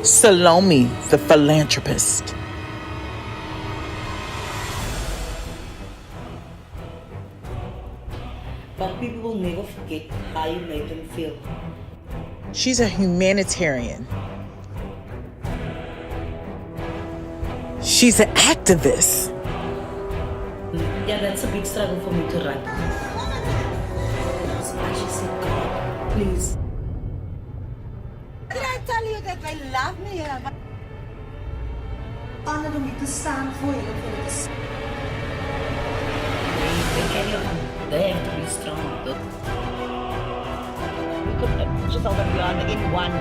Salome, the philanthropist. But people will never forget how you made them feel. She's a humanitarian. She's an activist. Yeah, that's a big struggle for me to write. So I just said, God, please. Did I tell you that they love me? Honored me to stand for you. They have to be strong. We could just all be on in one,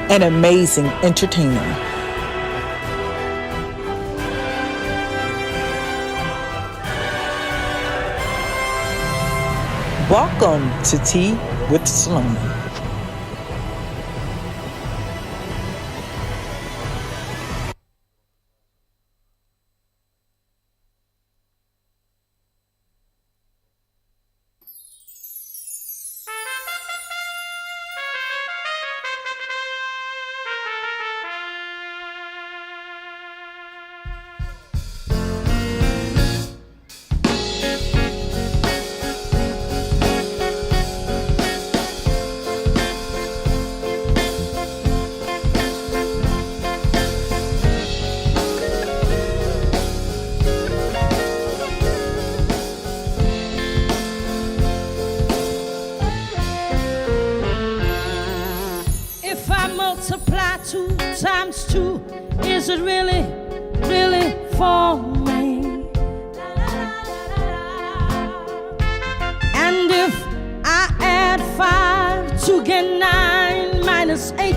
An amazing entertainer. Welcome to Tea with Salome. Multiply 2 times 2, is it really, really for me? And if I add 5 to get 9 minus 8,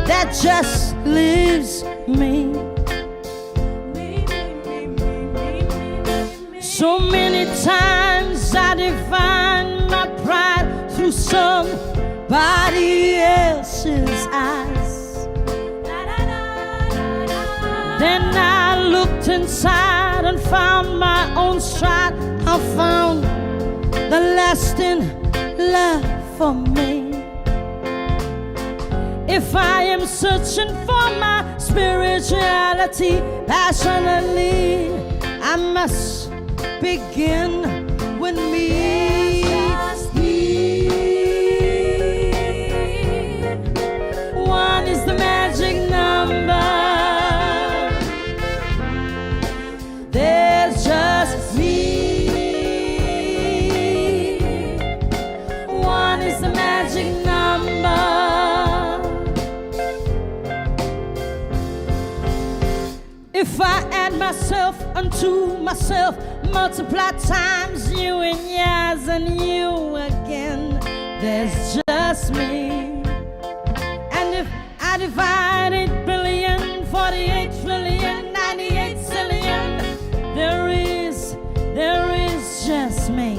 that just leaves me. So many times I define my pride through somebody else's eyes. Then I looked inside and found my own stride. I found the lasting love for me. If I am searching for my spirituality passionately, I must begin with me. One is the magic number. There's just me. One is the magic number. If I add myself unto myself, multiply times you and yours and you again, there's just me. And if I divide 8 billion, 48 trillion, 98 zillion, there is just me.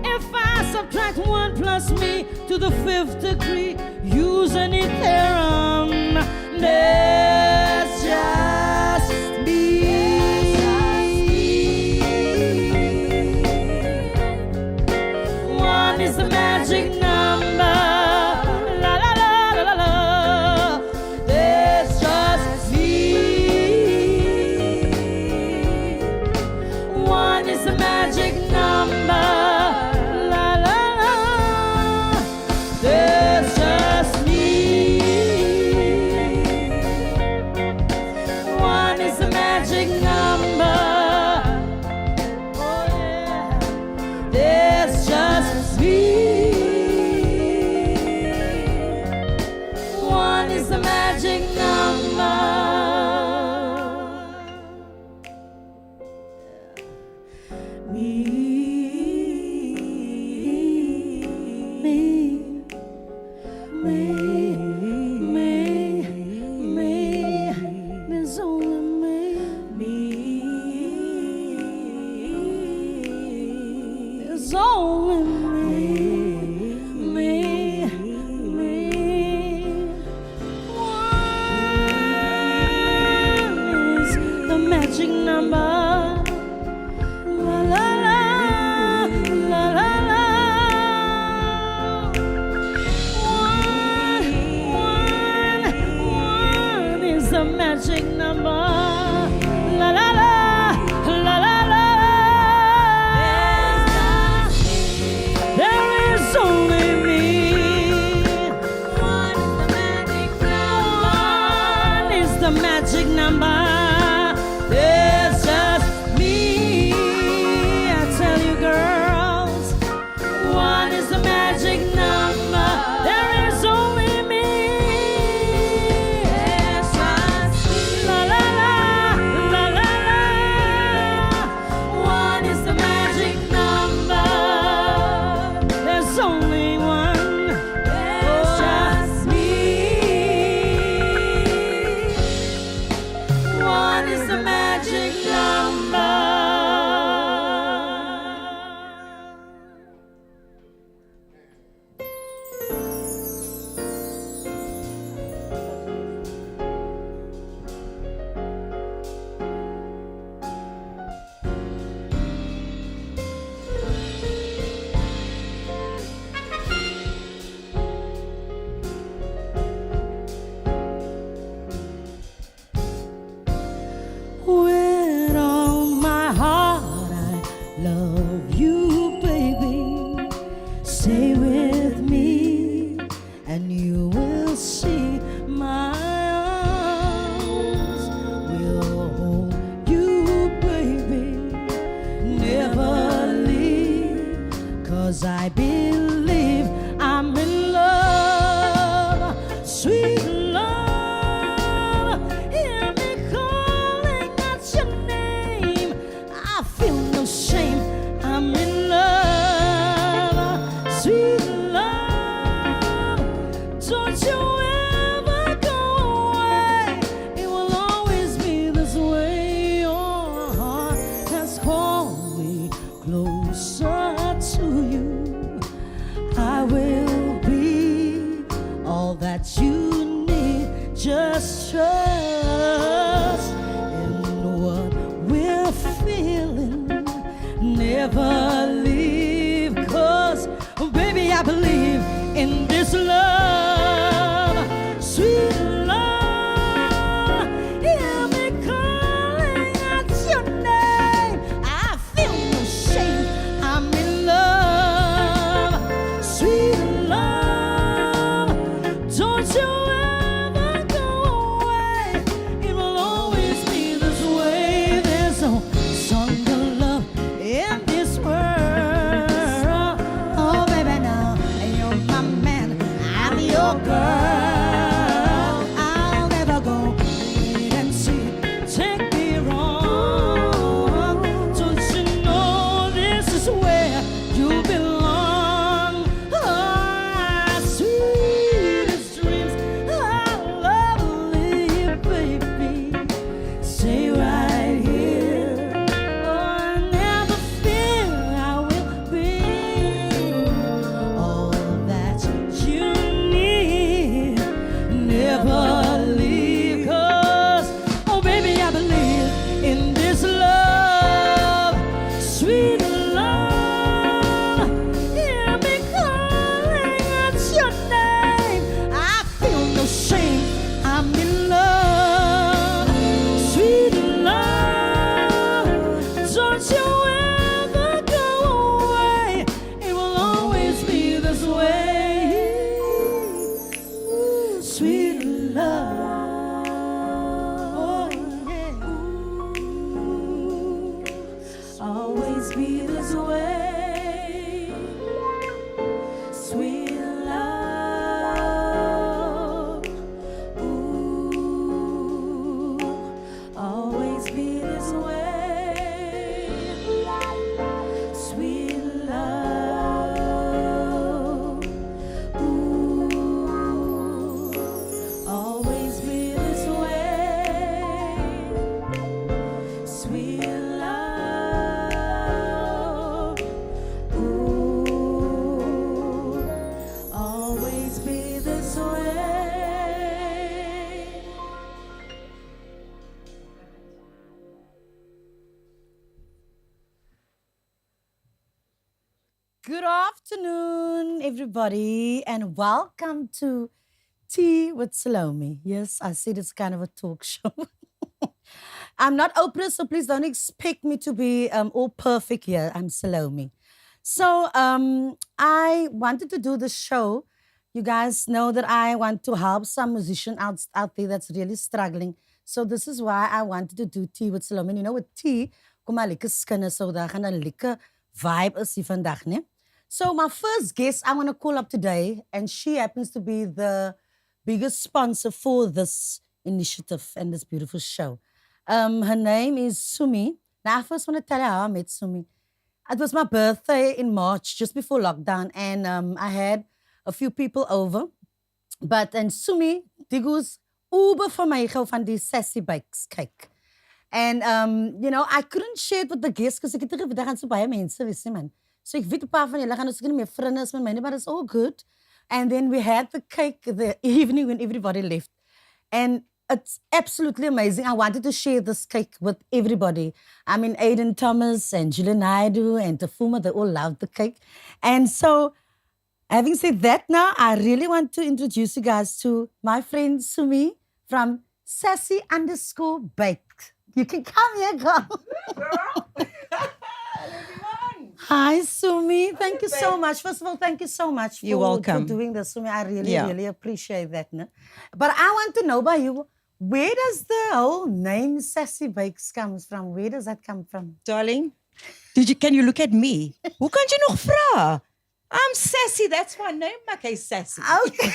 If I subtract 1 plus me to the 5th degree, using a theorem, there's just me. One is the magic number. La la la la la la. There's just me. One is the magic number. La la la. There's just me. One is the magic number. Oh yeah. There's just me. One is the magic number. Me, there's only me. There's only me. One is the magic number. La la la. 'cause I believe I'm in love, sweet love. Hear me calling out your name. I feel no shame. I'm in love, sweet love. Don't you ever go away. It will always be this way. Your heart has called me closer to you. I will be all that you need. Just trust in what we're feeling. Never leave, 'cause baby, I believe in this love, sweet love. Hear me calling out your name. I feel no shame. I'm in love, sweet love. Don't you ever go away. It will always be this way. There's no stronger love in this world. Oh, baby, now you're my man, I'm your girl. I'll never go wait and see. Take me wrong. Don't you know this is where you belong? Ah, sweetest dreams, I love you, baby. Stay right here. Oh, I never fear I will be all that you need. Never leave, 'cause oh baby, I believe in this love, sweet love. Hear me calling out your name. I feel no shame. I'm in love, sweet love. Don't you ever go away. It will always be this way. Sweet love. Oh, yeah. Always be this way. Sweet love. Ooh, always be this way. Sweet love. Ooh, always be this way. Sweet love. Ooh, always be this way. Good afternoon, everybody, and welcome to Tea with Salome. Yes, I said it's kind of a talk show. I'm not Oprah, so please don't expect me to be all perfect here. I'm Salome. So I wanted to do this show. You guys know that I want to help some musician out there that's really struggling. So this is why I wanted to do Tea with Salome. And you know, with tea, kom maar lekker skinne, so daar gaan 'n lekker vibe is hier vandag, né? So my first guest I want to call up today, and she happens to be the biggest sponsor for this initiative and this beautiful show. Her name is Sumi. Now I first want to tell you how I met Sumi. It was my birthday in March, just before lockdown, and I had a few people over. And Sumi, die goes uber vir my gou van die Sassy Bakes cake. And, you know, I couldn't share it with the guests because ek het gedink daar gaan so baie mense wees, man. So ek weet 'n paar van julle gaan ons nie meer vriende is met my nie, but it's all good. And then we had the cake the evening when everybody left. And it's absolutely amazing. I wanted to share this cake with everybody. I mean, Aiden Thomas and Julian Naidu and Tafuma, they all loved the cake. And so, having said that now, I really want to introduce you guys to my friend Sumi from Sassy_Bakes. You can come here, girl. Hi, Sumi. Thank you so much. First of all, thank you so much for doing this, Sumi. I really appreciate that. No? But I want to know by you, where does the whole name Sassy Bakes come from? Where does that come from? Darling, can you look at me? Hoe kan jy nog vra? I'm Sassy. That's my name. Okay, Sassy. Okay.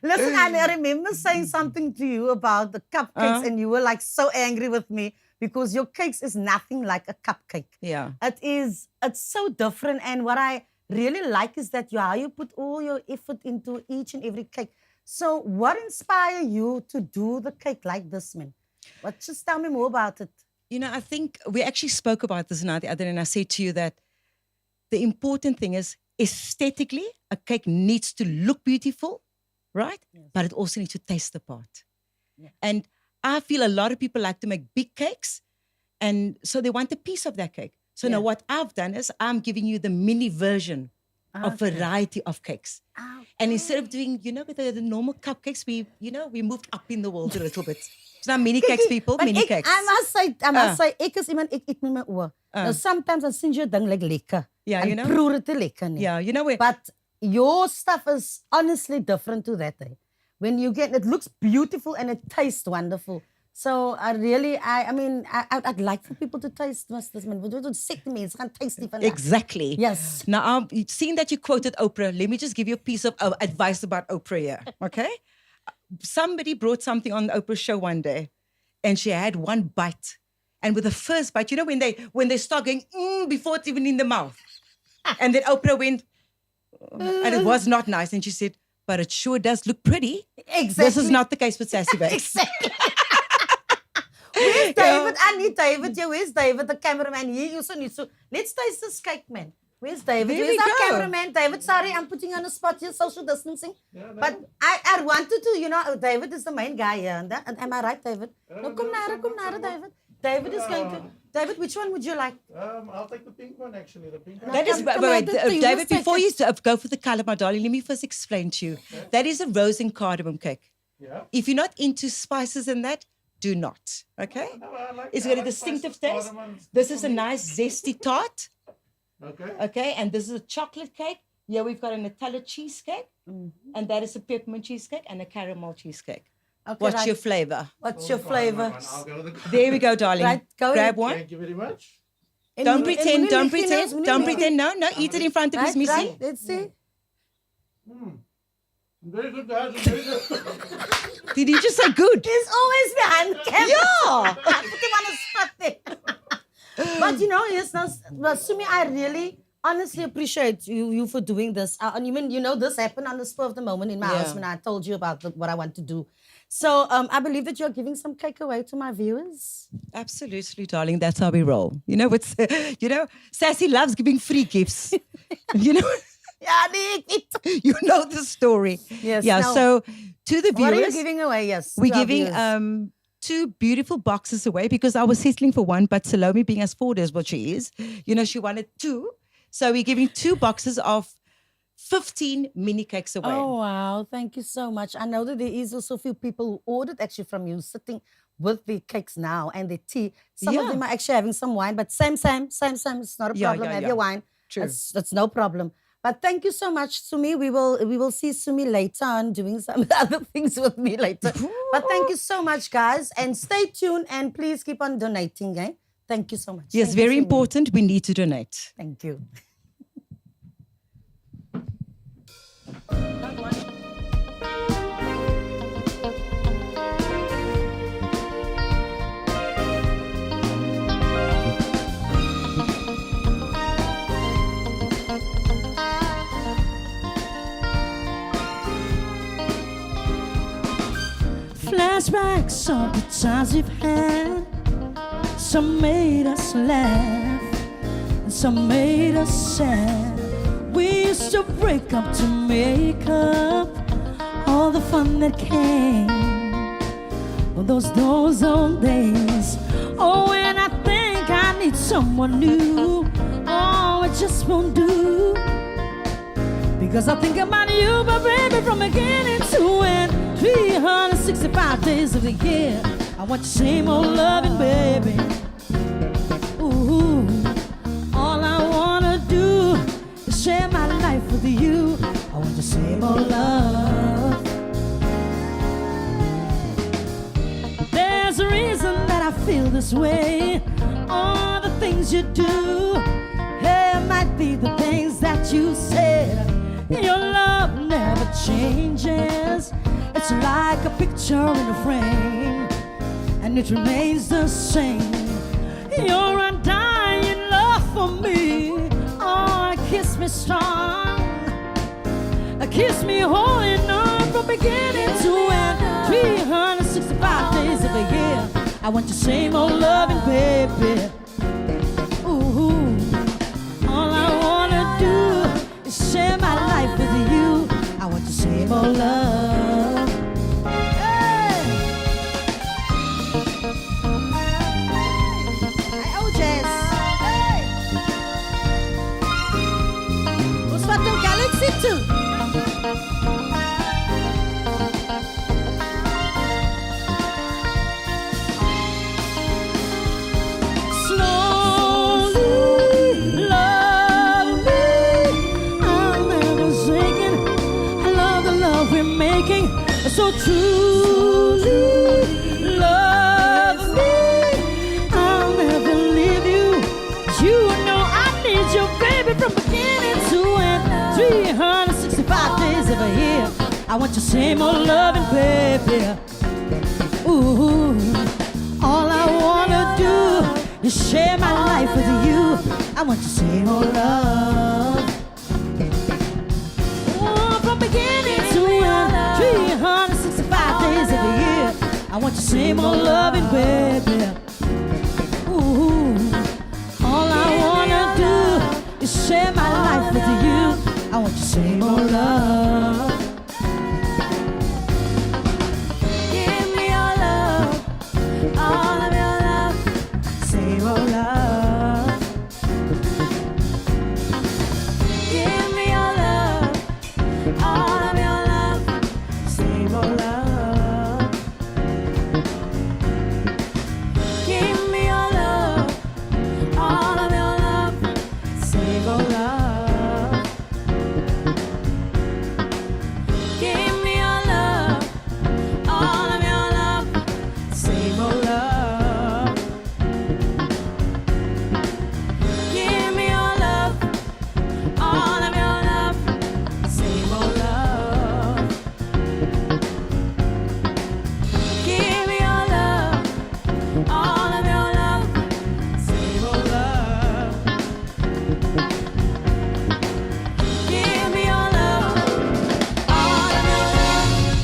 Listen, I remember saying something to you about the cupcakes, and you were like so angry with me because your cakes is nothing like a cupcake. Yeah. It's so different. And what I really like is that how you put all your effort into each and every cake. So what inspired you to do the cake like this, man? Just tell me more about it. You know, I think we actually spoke about this now the other day, and I said to you that the important thing is aesthetically, a cake needs to look beautiful, right? Yes. But it also needs to taste the part. Yeah. And I feel a lot of people like to make big cakes, and so they want a piece of that cake. So now what I've done is I'm giving you the mini version of variety of cakes. And instead of doing, with the normal cupcakes, we moved up in the world a little bit. So now mini cakes, people, mini cakes. I must say, ek is iemand, ek eet met my oor. Now, sometimes I send you a ding like lekker. Yeah, and proer het te lekker nie. Yeah, you know where. But your stuff is honestly different to that. When you get, it looks beautiful and it tastes wonderful. So I'd like for people to taste this. Man, we don't sick me. It's can't taste it. Exactly. Yes. Now, seeing that you quoted Oprah, let me just give you a piece of advice about Oprah here. Okay. Somebody brought something on the Oprah show one day, and she had one bite, and with the first bite, when they start going before it's even in the mouth, and then Oprah went, and it was not nice, and she said, "But it sure does look pretty." Exactly. This is not the case with Sassy Bakes. Exactly. Where's David? I need David. Yeah, where's David, the cameraman? He also needs to. Let's taste this cake, man. Where's David? There Where's we our go. cameraman? David, sorry, I'm putting you on the spot here, social distancing. But I wanted to, David is the main guy here. And am I right, David? No, come nara, David. David is going to. David, which one would you like? I'll take the pink one, actually. The pink one. That is, wait, David, before you go for the color, my darling, let me first explain to you. Okay. That is a rose and cardamom cake. Yeah. If you're not into spices and that, do not. Okay? No, I like, It's I got a like distinctive spices, taste. cardamoms. This is a nice zesty tart. Okay. Okay? And this is a chocolate cake. Yeah, we've got a Nutella cheesecake. And that is a peppermint cheesecake and a caramel cheesecake. Okay, What's right. your flavor? What's your flavor? I'll go with the There we go, darling. Right, go Grab ahead. one. Thank you very much. Don't pretend. Don't pretend. No, eat it in front of his missy. Right, let's see. Very good, guys. Very good. Did he just say good? He's always behind the camera. Yeah. I put him on the spot there. But yes, Sumi, I really honestly appreciate you for doing this. And this happened on the spur of the moment in my house when I told you about what I want to do. So I believe that you're giving some cake away to my viewers. Absolutely, darling. That's how we roll. Sassy loves giving free gifts. Yeah, You know the story. Yes. Yeah. Now, So to the what are you viewers, giving away? Yes. we're to our giving viewers. 2 beautiful boxes away because I was settling for one, but Salome, being as forward as what she is, she wanted 2. So we're giving 2 boxes of 15 mini cakes away. Oh, wow. Thank you so much. I know that there is also a few people who ordered actually from you sitting with the cakes now and the tea. Some of Yeah. them are actually having some wine, but same. It's not a Yeah, problem. yeah, Have yeah. your wine. True. That's no problem. But thank you so much, Sumi. We will see Sumi later on doing some other things with me later. But thank you so much, guys. And stay tuned and please keep on donating. Thank you so much. Yes, Thank you, very Sumi. important. We need to donate. Thank you. Flashbacks of the times we've had. Some made us laugh, and some made us sad. We used to break up to make up all the fun that came with those old days. Oh, and I think I need someone new. Oh, it just won't do. Because I think about you, my baby, from beginning to end. 365 days of the year. I want your same old loving, baby. Ooh, all I wanna do is share my life with you. I want the same old love. There's a reason that I feel this way. All the things you do, it might be the things that changes. It's like a picture in a frame, and it remains the same. Your undying love for me. Oh, kiss me strong. Kiss me holding on from beginning to end. 365 days of a year. I want your same old loving, baby. Ooh, all I wanna do is share my life with you. I want your same old love. Hey, oh Jess. Hey, what's that the galaxy too? So truly love me, I'll never leave you. You know I need you, baby, from beginning to end. 365 days of a year. I want your same old loving, baby. Ooh, all I wanna do is share my life with you. I want your same old love. Oh, from beginning to end. 365 days of the year. I want your same old loving, baby. Ooh, all I wanna do is share my life with you. I want your same old love. Give me your love, all of your love, same old love. Give me your love, all of your love, same old love. Give me your love, all of your love, same old love. Give me your love, all of your love, same old love. Give me your love, all of your love, same old love. Give me your love, all of your love, same old love. Give me your love, all of your love.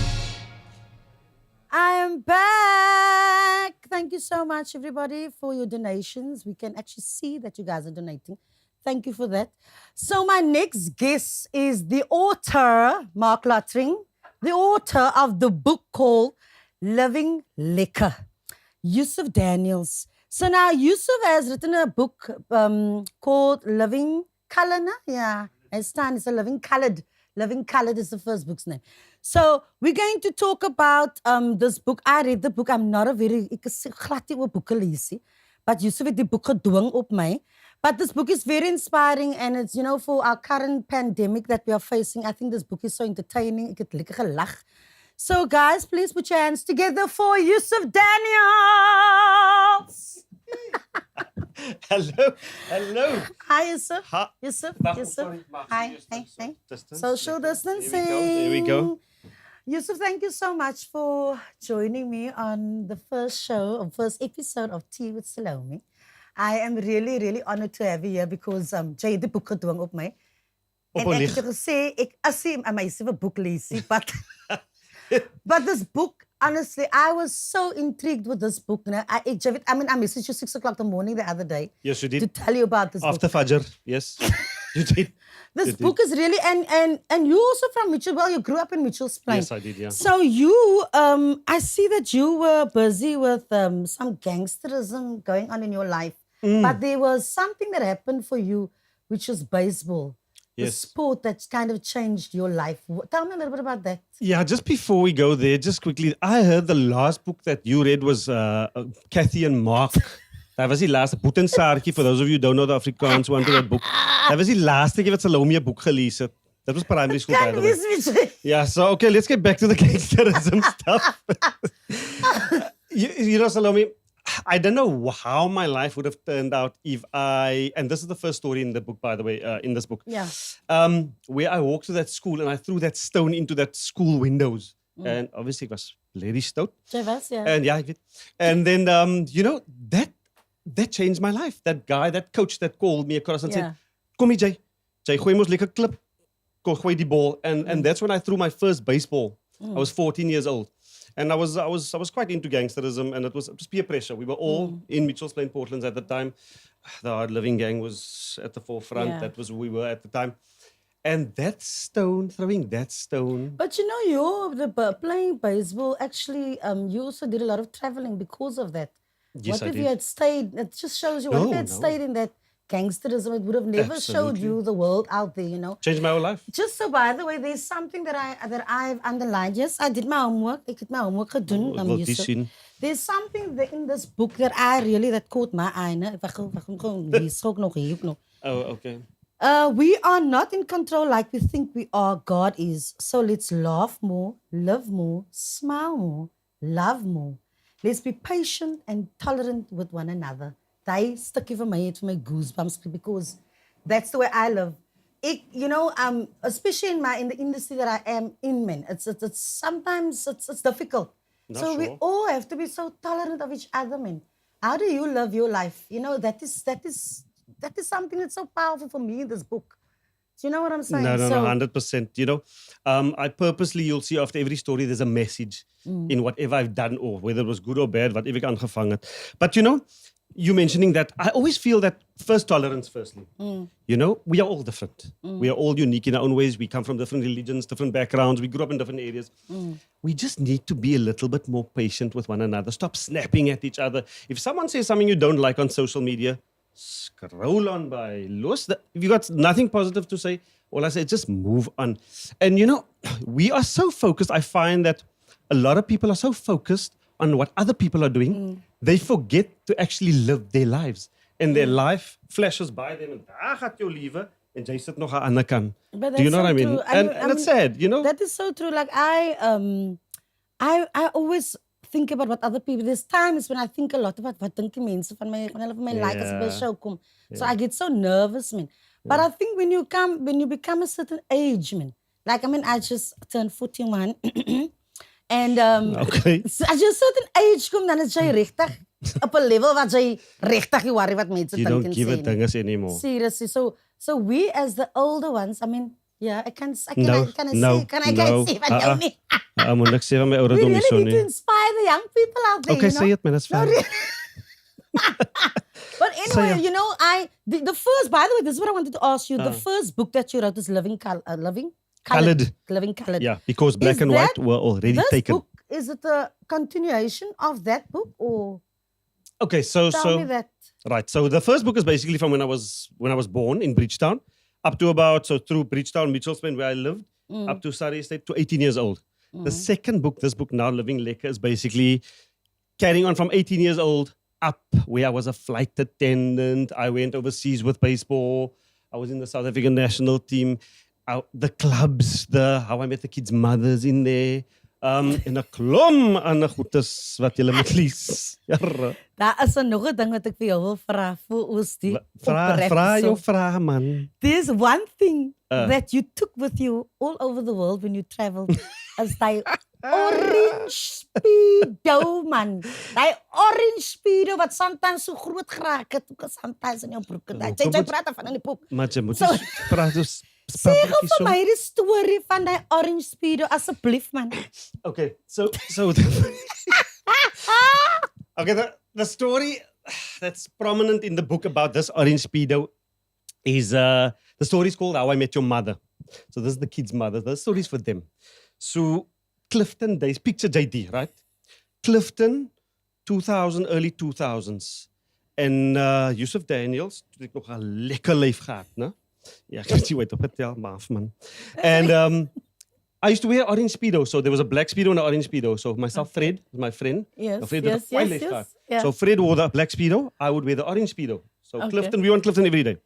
I am back. Thank you so much, everybody, for your donations. We can actually see that you guys are donating. Thank you for that. So my next guest is the author, Mark Lottering, the author of the book called Living Liquor, Yusuf Daniels. So now Yusuf has written a book called Living Color, na? Yeah, it's a Living Colored. Living Colored is the first book's name. So we're going to talk about this book. I read the book. I'm not a very, ek is glad nie oor boeke lees nie. But Yusuf het die boek gedwing op my. But this book is very inspiring, and it's, you know, for our current pandemic that we are facing. I think this book is so entertaining. Ek het lekker gelag. So guys, please put your hands together for Yusuf Daniels. Hello, hello. Hi, Yusuf. Hi. Yusuf. Wacht, Yusuf. sorry, maar Hi. serieus, Hey. distance. Social distancing. There we go. Yusuf, thank you so much for joining me on the first episode of Tea with Salome. I am really, really honored to have you here because jy het die boek gedwing op my. En ek het jou gesê, ek as jy myself 'n boek lees, but this book, honestly, I was so intrigued with this book. I messaged you 6 o'clock in the morning the other day. Yes, you did. To tell you about this After book. Fajr, yes. You did. This book is really, and you also from Mitchell, well, you grew up in Mitchell's Plain. Yes, I did, yeah. So you, I see that you were busy with some gangsterism going on in your life. But there was something that happened for you, which was baseball. The Yes. sport that kind of changed your life. Tell me a little bit about that. Yeah, just before we go there, just quickly, I heard the last book that you read was Kathy and Mark. That was die laaste boek en Saartjie, for those of you who don't know the Afrikaans one to that book. That was die laaste keer wat Salome 'n boek gelees het. That was primary school, by the way. Yeah, so okay, let's get back to the gangsterism stuff. You know, Salome, I don't know how my life would have turned out if and this is the first story in the book, by the way, in this book. Yeah. Where I walked to that school and I threw that stone into that school windows. And obviously it was very stout. Jy was, ja. And yeah, and then, that changed my life. That guy, that coach that called me across and Yeah. said, kom hier, Jay. Jay, gooi mos lekker klip. Gooi die ball. And that's when I threw my first baseball. I was 14 years old. And I was quite into gangsterism, and it was peer pressure. We were all in Mitchell's Plain, Portland at the time. The hard living gang was at the forefront. Yeah. That was who we were at the time. And throwing that stone. But you know, playing baseball, actually, you also did a lot of traveling because of that. Yes, what I if did. you had stayed? It just shows you, what if you had No. stayed in that gangsterism? It would have never showed Absolutely. you the world out there, you know. Changed my whole life. Just so, by the way, there's something that I've underlined. Yes, I did my homework. Ek het my homework gedoen. Ek wil die sien. There's something in this book that that caught my eye. Ne? Ek gaan gewoon lees ook nog hier nog. Oh, okay. We are not in control like we think we are. God is. So let's laugh more, live more, smile more, love more. Let's be patient and tolerant with one another. Daai stukkie vir my het vir my goosebumps because that's the way I live. Especially in the industry that I am in, man. It's sometimes it's difficult. So we all have to be so tolerant of each other, man. How do you live your life? You know, that is something that's so powerful for me in this book. Do you know what I'm saying? No, 100%. You know, I purposely, you'll see after every story, there's a message in whatever I've done, or whether it was good or bad, whatever ek aangevangen het. But you know, you mentioning that, I always feel that first tolerance, firstly. You know, we are all different. We are all unique in our own ways. We come from different religions, different backgrounds. We grew up in different areas. We just need to be a little bit more patient with one another. Stop snapping at each other. If someone says something you don't like on social media, scroll on by. If you got nothing positive to say, all I say is just move on. And you know, we are so focused. I find that a lot of people are so focused on what other people are doing, they forget to actually live their lives. And their life flashes by them. And daar gaat jou liewe, en jy sit nog aan 'n ander kant. But Do you that's know so what I mean? true. And it's sad, you know? That is so true. Like I always think about what other people. There's times when I think a lot about wat dink die mense van my like as ek by 'n show kom. So I get so nervous, man. But I think when you become a certain age, man. Like I just turned 41. And Okay. so as jy 'n certain age kom, dan is jy regtig op 'n level wat jy regtig nie worry wat mense You dink don't en give sê a nie. dinges anymore. Seriously. So we as the older ones, yeah, can I say No. van jou nie? Moet ek sê van my We ouderdom really is so need to nie. inspire the young people out there. Okay, you know? say it, man. That's fine. But anyway, it. you know, the first, by the way, this is what I wanted to ask you. The first book that you wrote is Living Colored. Living Colored. Yeah, because black Is and white that- were already This taken. book, is it a continuation of that book, or Okay, so tell me that? right. So the first book is basically from when I was born in Bridgetown, up to through Bridgetown, Mitchell's Plain, where I lived, up to Surrey Estate to 18 years old. The second book, this book now, Living Lekker, is basically carrying on from 18 years old up, where I was a flight attendant. I went overseas with baseball. I was in the South African national team. The clubs, how I met the kids' mothers in there. En 'n klom ander goedes wat jy moet lees. Jarre. Daar is nog 'n ding wat ek vir jou wil vra voor ons die Vra opreg jou so. vrae man. There's one thing that you took with you all over the world when you traveled as die orange speedo, man. Die orange speedo wat sometimes so groot geraak het, ook sometimes in jou broek. Jy praat van in die boek. Maar jy moet So- praat dus Sê gou vir my die storie van die orange speedo asseblief, man. Okay, so okay, the story that's prominent in the book about this orange speedo is the story is called How I Met Your Mother. So this is the kid's mother. The story is for them. So Clifton days, picture JD, right? Clifton, 2000, early 2000s. En Yusuf Daniels, toen ik nog een lekker leef gehad, ne? Ja, ik weet niet wat opgetel, maaf man. And I used to wear orange speedo. So there was a black speedo and an orange speedo. So myself, Fred, was my friend. Yes, Fred yes, had a fine yes, leaf yes. card. Yeah. So Fred wore the black speedo. I would wear the orange speedo. So Okay. Clifton, we were on Clifton every day.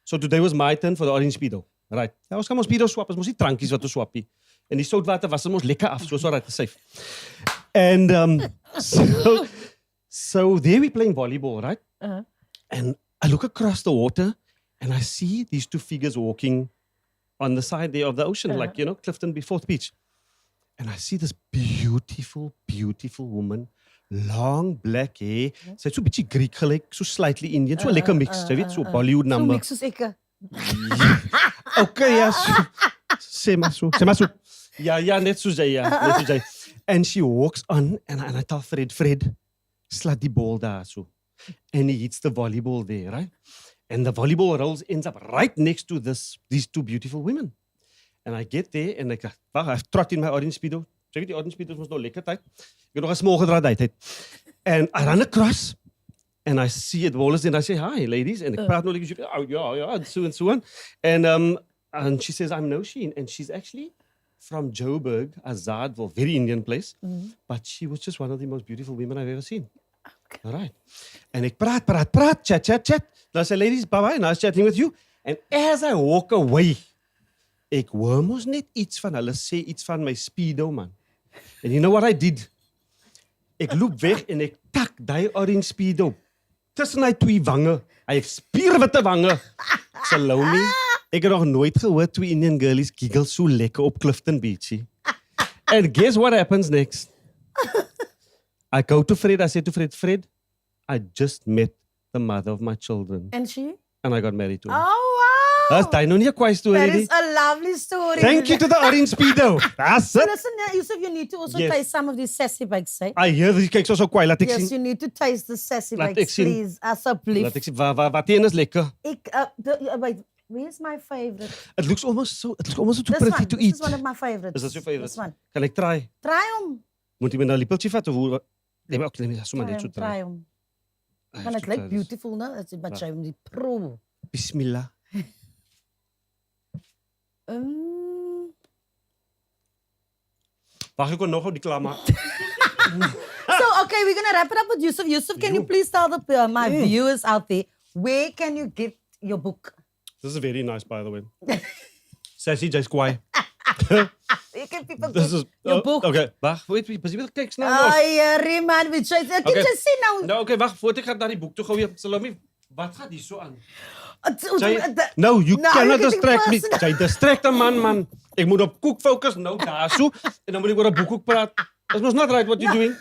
So today was my turn for the orange speedo. Right. Ja, ons kan ons speedo swap. Ons moes nie trankies wat ons swappie. En die soutwater was ons lekker af. So right, safe. And So there we're playing volleyball, right? Uh-huh. And I look across the water and I see these two figures walking on the side there of the ocean, like, you know, Clifton Fourth Beach. And I see this beautiful, beautiful woman, long black hair. Sy het so 'n bietjie Greek gelyk, so slightly Indian, so 'n lekker mix, jy weet, so Bollywood So number. mix soos ek. Okay, ja. Sê maar so. Ja, net soos jy, ja. Net soos jy. And she walks on and I tell Fred, slat die ball daar so. And he hits the volleyball there, right? And the volleyball ends up right next to these two beautiful women. And I get there and I've trot in my orange speedo. Check die orange speedo was nog lekker tyd. Ek het nog 'n small gedraaid uit. And I run across and I see it Wallace and I say, hi ladies. And ek praat nog like, oh yeah, and so on. And she says, I'm Nosheen. And she's actually from Joburg, Azadville, very Indian place. But she was just one of the most beautiful women I've ever seen. Okay. All right. And ek praat, chat. And I say, ladies, bye-bye, nice chatting with you. And as I walk away, ek hoor mos net iets van hulle sê iets van my speedo, man. And you know what I did? Ek loop weg en ek tak daai orange speedo tussen hy twee wange. Hy het spierwitte wange. Salome, ek het nog nooit gehoor twee Indian girlies giggle so lekker op Clifton Beach. And guess what happens next? I go to Fred, I say to Fred, I just met the mother of my children. And she? And I got married to her. Oh, That's wow. nou nie 'n kwaai storie That nie. is a lovely story. Thank you to the orange speedo. That's So it. listen, Yusuf, you need to also Yes. taste some of these sassy bakes, eh? I hear this kyk so kwaai, laat ek Yes, sien. you need to taste the sassy Laat ek bakes, sien. please. Asseblief. Laat ek sien wat een is lekker. Wait, where's my favorite? It looks almost too This pretty one. to This eat. is one of my favorites. Is dit jou favorite? This one. Kan ek try? Try hom. Moet jy met 'n lippeltjie vat of hoe? Nee, maar okay, sommer Try net so hom. try. Try hom. Want het lyk beautiful, né? Dit is maar jy moet die proe. Bismillah. Wag ek kon nog op die klaar maak. So, okay, we're going to wrap it up with Yusuf. Yusuf, can you please tell my viewers out there, where can you get your book? This is very nice, by the way. Sassy, jy's kwaai. Where can people get your book? Okay, wag, wait, pas jy kyk snel Ai, man, we try. Can Okay. you see now? Nou, okay, wag, voor ek gaan na die boek toe gou weer. Salome, wat gaan hier so aan? The- No, you No, cannot you're getting distract me. personal. Jy distract 'n man. Ek moet op koek fokus nou daarso en dan moet ek oor 'n boek ook praat. That's not right what you're doing.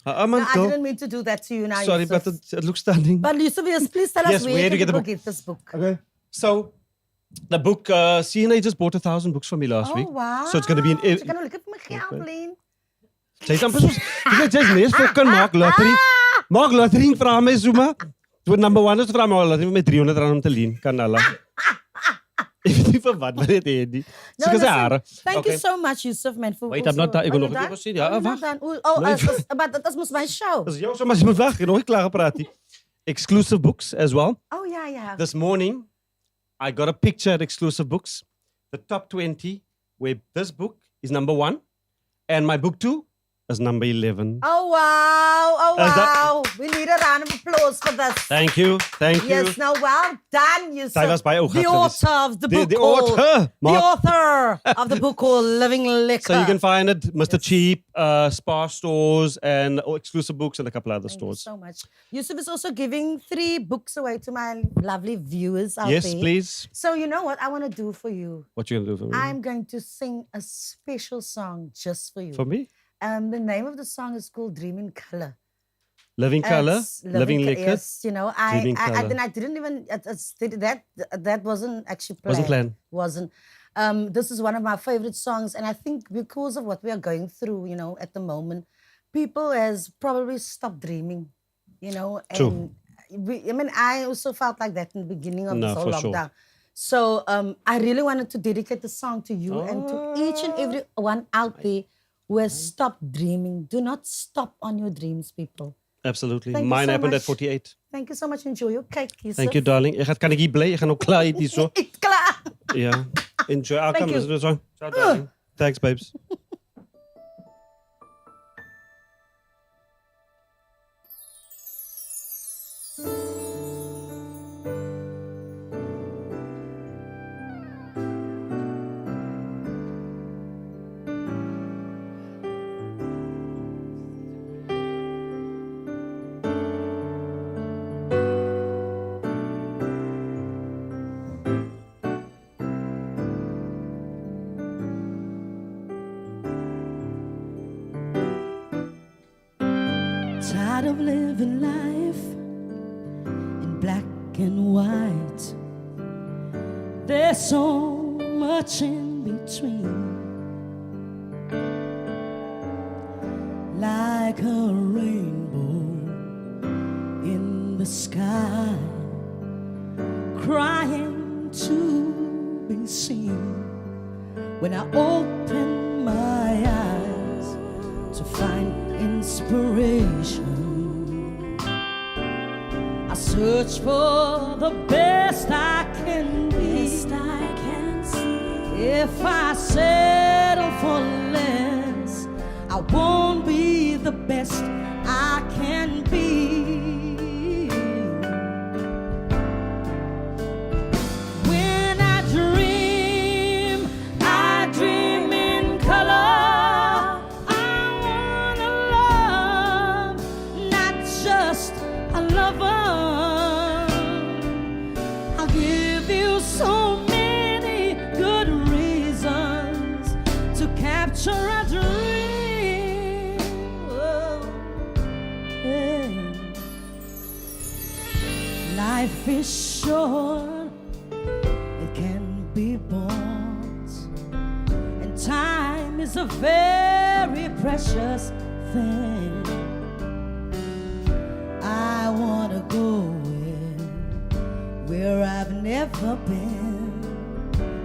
Man, No, I go. didn't mean to do that to you now. Sorry, Yusuf. but it looks stunning. But Yusuf, yes, please tell us Yes, where do you can get the people book? get this book. Okay. So, the book, CNA just bought 1,000 books for me last week. Oh, wow. So it's going to be in... Jy kan nou lekker vir my geld leen. Jy dan precies... Jy's net fucking Mark Lottery. Mark Lottery vra my so maar. Toe number 1 is vra my Lottery met R300 om te leen. Kan hulle. Ek weet nie vir wat dit het nie. No, So listen, gesare. thank you so much, Yusuf, man. For Wait, I'm not done. Ek wil nog 'n keer sê. Ja, wag. But dat was my show. Dis jou so maar jy moet wag. Ek het nog nie klaar gepraat nie. Exclusive books as well. Oh, yeah. This morning, I got a picture at Exclusive Books, the top 20, where this book is number 1, and my book 2 is number 11. Oh, wow. Is that- Wow. We need a round of applause for this. Thank you. Yes, no, well done, Yusuf. Sy was baie The author of the book The called... author. The Mark. author of the book called Living Liquor. So you can find it, Mr. Cheap, Spar stores, and Exclusive Books, and a couple other Thank you stores. so much. Yusuf is also giving 3 books away to my lovely viewers out Yes, there. please. So you know what I want to do for you? What you gonna do for me? I'm going to sing a special song just for you. For me? The name of the song is called Dream in Color. Living Color, It's Living Liquor. Yes, you know, Dreaming I Colour. didn't even that wasn't actually planned. Wasn't planned. Wasn't. This is one of my favorite songs, and I think because of what we are going through, you know, at the moment, people has probably stopped dreaming, you know. And True. I also felt like that in the beginning of No, this whole for sure. lockdown. So I really wanted to dedicate the song to you and to each and every one out there who has stopped dreaming. Do not stop on your dreams, people. Absolutely. Thank you Mine so happened much. at 48. Thank you so much. Enjoy your cake, Yusuf. Thank you, darling. Kan ek hier bly? Ek gaan nou klaar eet hierso. Eet klaar. Ja. Enjoy. I'll Thank come. you. Ciao, darling. Thanks, babes. tired of living life in black and white. There's so much in between, like a rainbow in the sky, crying to be seen. When I open my eyes to find inspiration, I search for the best I can be. If I settle for less, I won't be the best I can be. When I dream in color. I wanna love, not just a lover. I'll give you so many good reasons to capture a dream. Oh, yeah. Life is short, it can be bought, and time is a very precious thing. I wanna go where I've never been,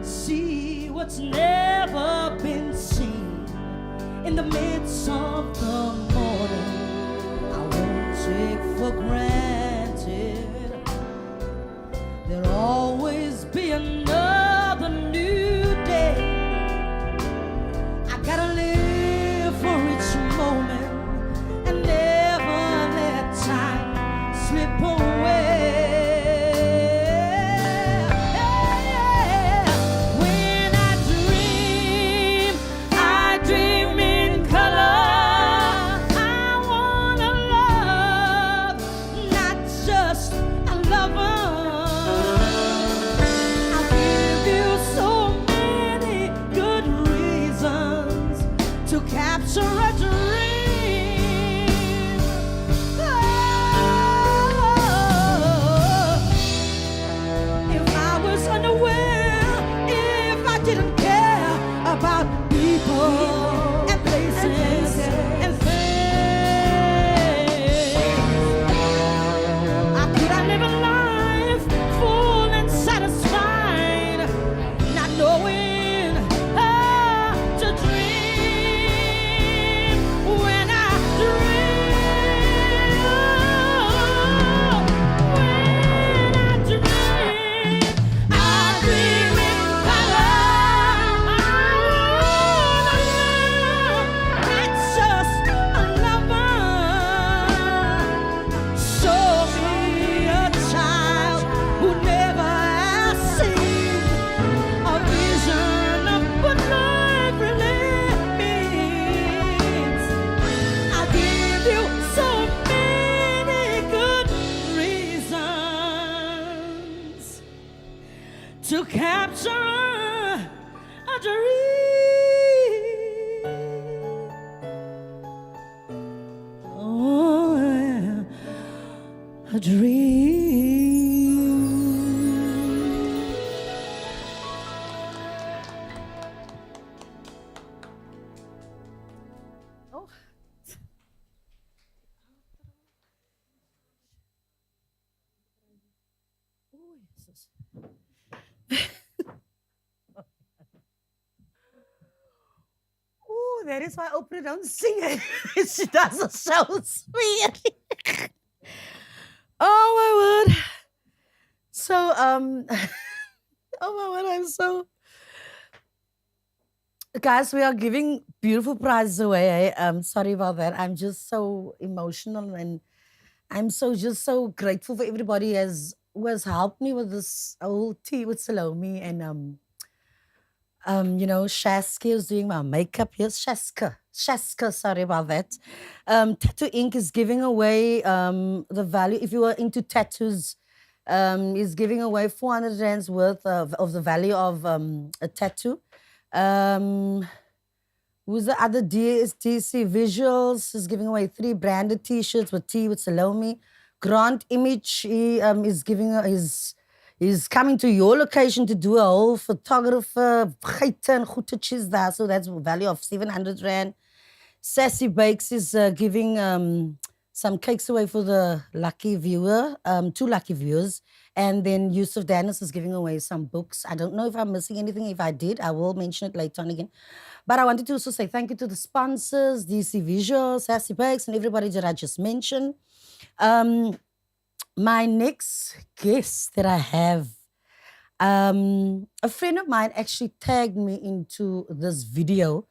see what's never been seen. In the midst of the morning, I won't take for granted there'll always be another new day. I gotta live for each moment and never let time slip away. When I dream in color. I wanna love, not just a lover. I'll give you so many good reasons to capture a dream. Oh, if I was unaware, if I didn't care about people and places and things, could I live a life full and satisfied, not knowing how to dream? When I dream, I dream in color. I wanna love, not just a lover. Show me a child who never has seen a vision of what life really means. I'll give you so many good reasons to capture a dream. Oh, yeah, a dream. Oh. Oh, Jesus. Oh, that is why Oprah don't sing it. She does it so sweet. Oh my word. So oh my word, I'm so guys, we are giving beautiful prizes away. Sorry about that. I'm just so emotional and I'm just so grateful for everybody who has helped me with this whole tea with Salome and Shaska is doing my makeup. Yes, Shaska, sorry about that. Tattoo Ink is giving away the value. If you are into tattoos, is giving away 400 rands worth of the value of a tattoo. Who's the other DSTC Visuals is giving away 3 branded T-shirts with Tea with Salome. Grant Image is giving is coming to your location to do a whole photographer geite and goetetjies there. So that's a value of 700 Rand. Sassy Bakes is giving some cakes away for the lucky viewer, 2 lucky viewers. And then Yusuf Danis is giving away some books. I don't know if I'm missing anything. If I did, I will mention it later on again. But I wanted to also say thank you to the sponsors, DC Visual, Sassy Bakes, and everybody that I just mentioned. My next guest that I have, a friend of mine actually tagged me into this video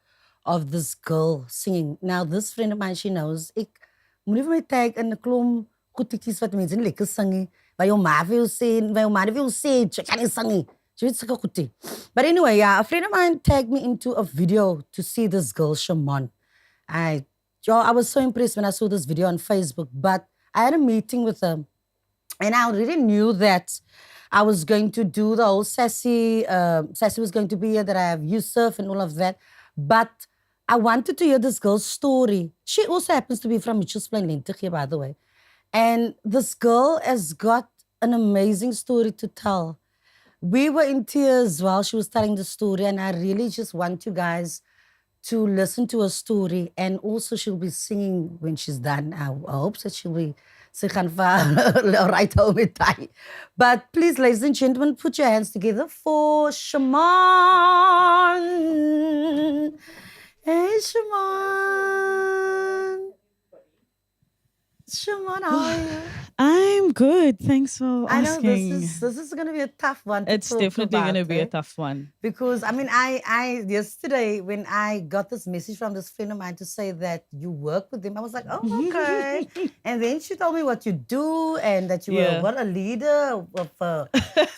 of this girl singing. Now, this friend of mine, she knows, ek moet nie vir my tag in 'n klomp goedetjies wat mense lekker sing nie. Waar jou ma vir jou sê, waar jou ma vir jou sê, jy kan nie sing nie. Jy weet sulke goedie. But anyway, yeah, a friend of mine tagged me into a video to see this girl, Shaman. I was so impressed when I saw this video on Facebook, but I had a meeting with her. And I already knew that I was going to do the whole Sassy was going to be here, that I have Yusuf and all of that. But I wanted to hear this girl's story. She also happens to be from Mitchells Plain, Lentegee, by the way. And this girl has got an amazing story to tell. We were in tears while she was telling the story, and I really just want you guys to listen to her story. And also she'll be singing when she's done. I hope that she'll be right home with time. But please, ladies and gentlemen, put your hands together for Shaman. Hey, Shaman. Shaman, how are you? I'm good. Thanks for I know asking. this is going to be a tough one. It's definitely going to be a tough one. Because I mean, I yesterday when I got this message from this friend of mine to say that you work with him, I was like, oh, okay. And then she told me what you do and that you were a leader of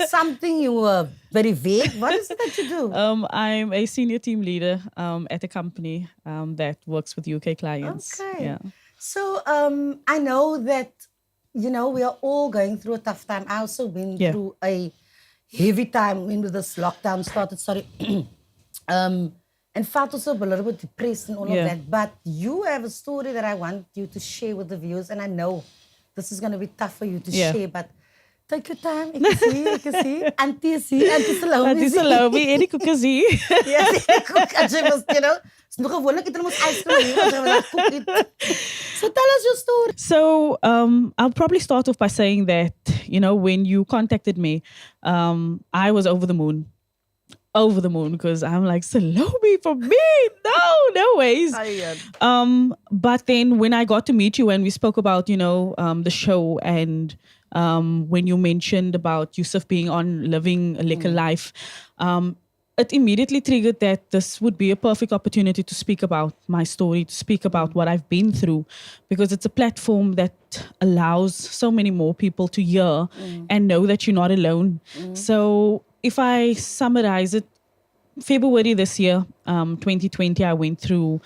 something. You were very vague. What is it that you do? I'm a senior team leader at a company that works with UK clients. Okay. Yeah. So I know that, you know, we are all going through a tough time. I also went through a heavy time when this lockdown started, and felt also a little bit depressed and all of that. But you have a story that I want you to share with the viewers, and I know this is going to be tough for you to share, but take your time. I can see. Auntie Salome. Auntie Salome, any cookie. Yes, she was, you know, so tell us your story. So I'll probably start off by saying that, you know, when you contacted me, I was over the moon. Over the moon, because I'm like, Salome, for me? No ways. But then when I got to meet you and we spoke about, you know, the show, and when you mentioned about Yusuf being on Living a Lekker Life, it immediately triggered that this would be a perfect opportunity to speak about my story, to speak about what I've been through, because it's a platform that allows so many more people to hear and know that you're not alone. So if I summarize it, February this year, 2020, I went through,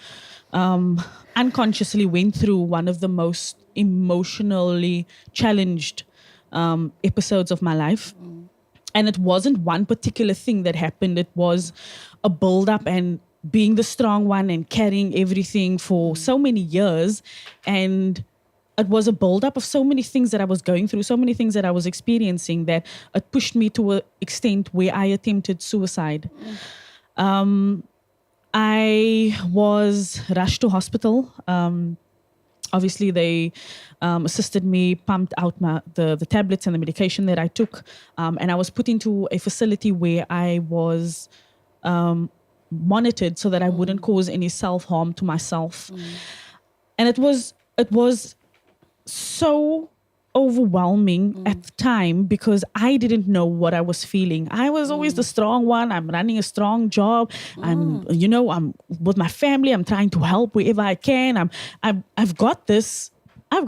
unconsciously went through one of the most emotionally challenged episodes of my life. And it wasn't one particular thing that happened. It was a build-up and being the strong one and carrying everything for so many years. And it was a build-up of so many things that I was going through, so many things that I was experiencing, that it pushed me to an extent where I attempted suicide. I was rushed to hospital. Obviously, they assisted me, pumped out the tablets and the medication that I took. And I was put into a facility where I was monitored so that I wouldn't cause any self-harm to myself. And it was so overwhelming at the time, because I didn't know what I was feeling. I was always the strong one. I'm running a strong job. I'm with my family. I'm trying to help wherever I can. I've got this. I'm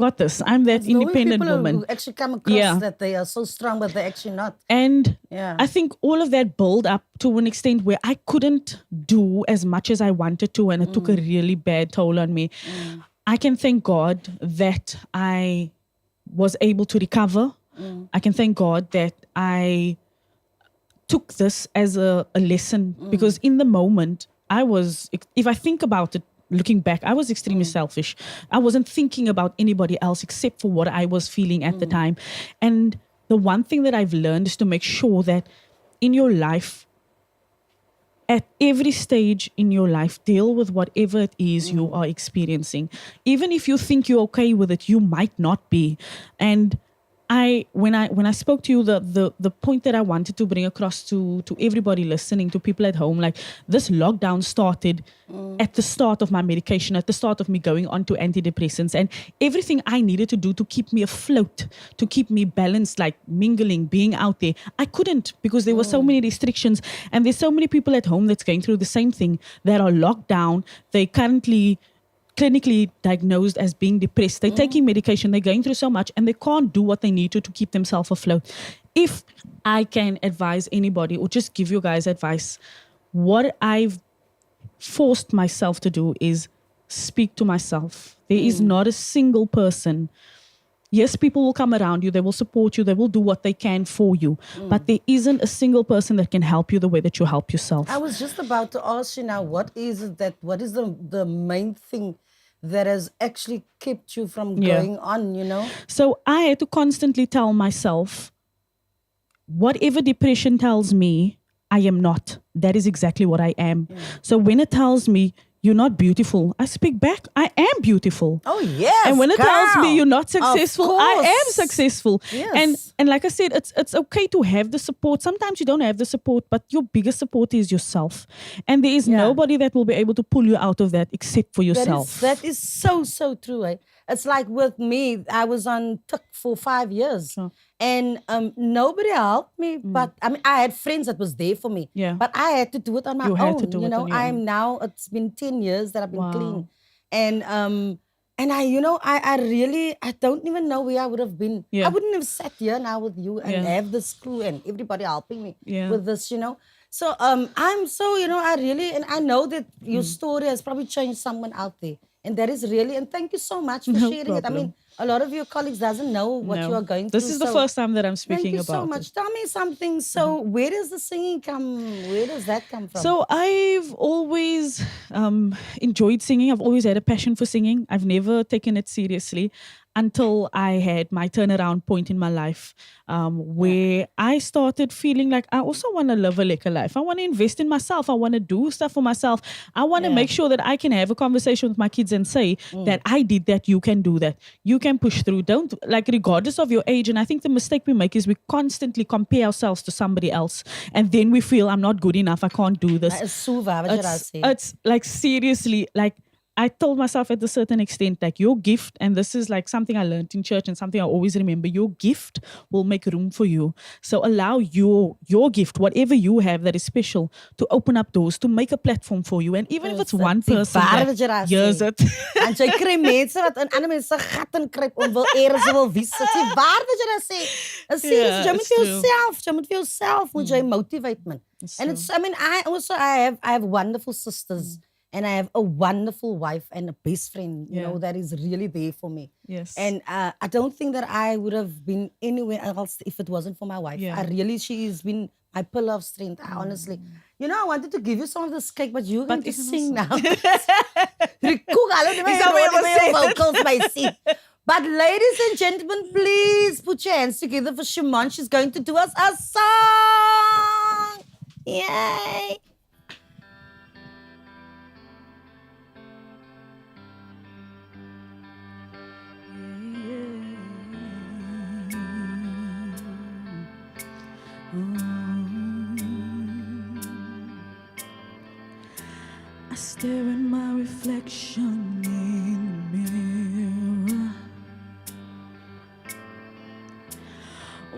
that independent woman. Who actually come across that they are so strong, but they're actually not. And I think all of that built up to an extent where I couldn't do as much as I wanted to, and it took a really bad toll on me. I can thank God that I was able to recover. I can thank God that I took this as a lesson, because in the moment if I think about it, looking back, I was extremely selfish. I wasn't thinking about anybody else except for what I was feeling at the time. And the one thing that I've learned is to make sure that in your life, at every stage in your life, deal with whatever it is you are experiencing. Even if you think you're okay with it, you might not be. And when I spoke to you, the point that I wanted to bring across to everybody listening, to people at home, like this lockdown started at the start of my medication, at the start of me going on to antidepressants, and everything I needed to do to keep me afloat, to keep me balanced, like mingling, being out there, I couldn't, because there were so many restrictions, and there's so many people at home that's going through the same thing, that are locked down. They currently clinically diagnosed as being depressed. They're taking medication, they're going through so much, and they can't do what they need to keep themselves afloat. If I can advise anybody, or just give you guys advice, what I've forced myself to do is speak to myself. There is not a single person. Yes, people will come around you, they will support you, they will do what they can for you, but there isn't a single person that can help you the way that you help yourself. I was just about to ask you now, what is the main thing that has actually kept you from going on, you know? So I had to constantly tell myself, whatever depression tells me, I am not. That is exactly what I am. So when it tells me, you're not beautiful, I speak back, I am beautiful. Oh, yes, And when it tells me you're not Of successful, I am course. successful. Yes. And like I said, it's okay to have the support. Sometimes you don't have the support, but your biggest support is yourself. And there is nobody that will be able to pull you out of that except for yourself. That is so true. Eh? It's like with me, I was on TIC for 5 years. And nobody helped me, but I mean, I had friends that was there for me. Yeah. But I had to do it on my You own. had to do it know, on your I'm own. now, it's been 10 years that I've been Wow. clean. And I, I really, I don't even know where I would have been. Yeah. I wouldn't have sat here now with you and Yeah. have this crew and everybody helping me Yeah. with this, So I'm so, I really, and I know that your story has probably changed someone out there. And that is really, and thank you so much for No sharing it. I problem. mean, a lot of your colleagues doesn't know what No. you are going through. This is the so first time that I'm speaking Thank you about so it. much. Tell me something. So where does the singing come, where does that come from? So I've always enjoyed singing. I've always had a passion for singing. I've never taken it seriously until I had my turnaround point in my life, where I started feeling like I also want to live a lekker life. I want to invest in myself. I want to do stuff for myself. I want to make sure that I can have a conversation with my kids and say that I did that, you can do that. You can push through. Don't, like, regardless of your age. And I think the mistake we make is we constantly compare ourselves to somebody else. And then we feel, I'm not good enough. I can't do this. It's like, seriously, like, I told myself at a certain extent, like, your gift, and this is like something I learned in church and something I always remember, your gift will make room for you. So allow your gift, whatever you have that is special, to open up doors, to make a platform for you. And even if it's one person that hears it. En jy kry mense wat in ander mense gat in kruip om wil eer as wil wies. Dit is waar wat jy daar sê. Is Yeah, jy moet it's vir true. jouself, moet jy motivate man. And it's, I mean, I have wonderful sisters. And I have a wonderful wife and a best friend, you know, that is really there for me. Yes. And I don't think that I would have been anywhere else if it wasn't for my wife. Yeah. She has been my pillar of strength, honestly. You know, I wanted to give you some of this cake, but you're going to sing now. vocals by C. But ladies and gentlemen, please put your hands together for Shimon. She's going to do us a song. Yay. I stare at my reflection in the mirror.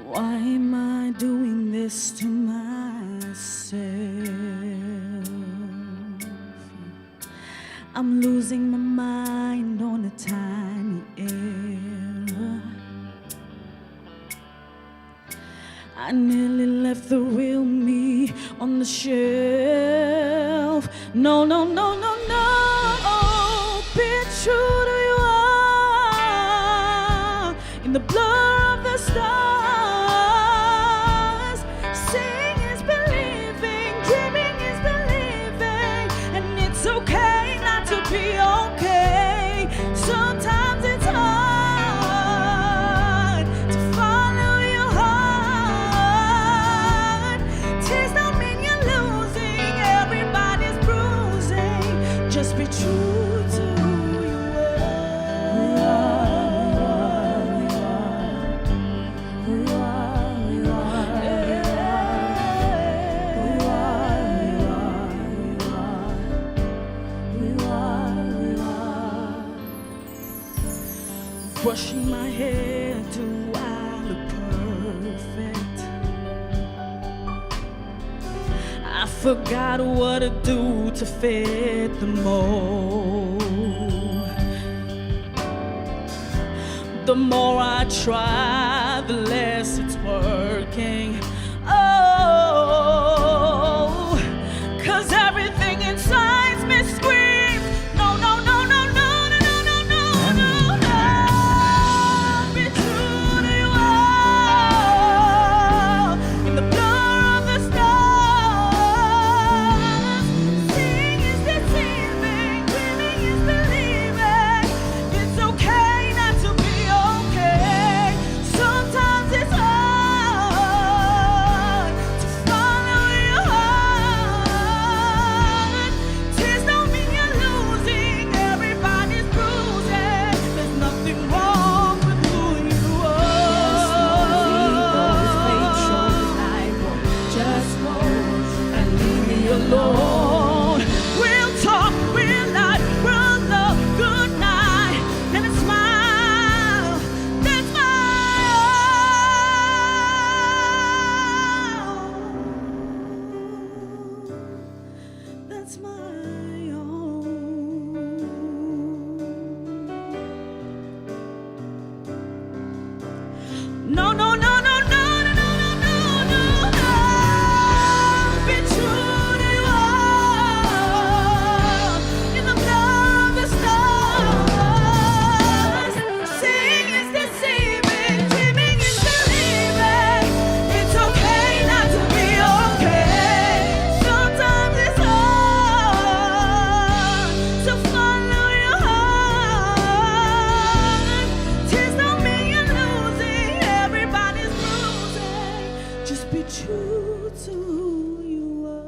Why am I doing this to myself? I'm losing my mind on a tiny error. I nearly left the real me on the shelf. No, no, no, no, no. Be true to you are in the blur of the stars. Seeing is believing, dreaming is believing, and Brushing my hair, do I look perfect? I forgot what to do to fit the mold. The more I try, the less it's working. Oh, 'cause everything inside me screams, no, no, no, no, no, no, no, no, no, no, no. Be true to you all. In the blur of the stars, seeing is deceiving, dreaming is believing. It's okay not to be okay. Sometimes it's hard to follow your heart. Tears don't mean you're losing. Everybody's bruising. There's nothing wrong with who you are. Just go and leave me alone. We'll talk, we'll lie, we'll love, good night, and a smile. That's my own. That's my own. No, no, no, no, no, no, no, no, no, no. Be true to you all. In the blur of the stars, seeing is deceiving, dreaming is believing. It's okay not to be okay. Sometimes it's hard to follow your heart. Tears don't mean you're losing. Everybody's bruising. Just be true to who you are.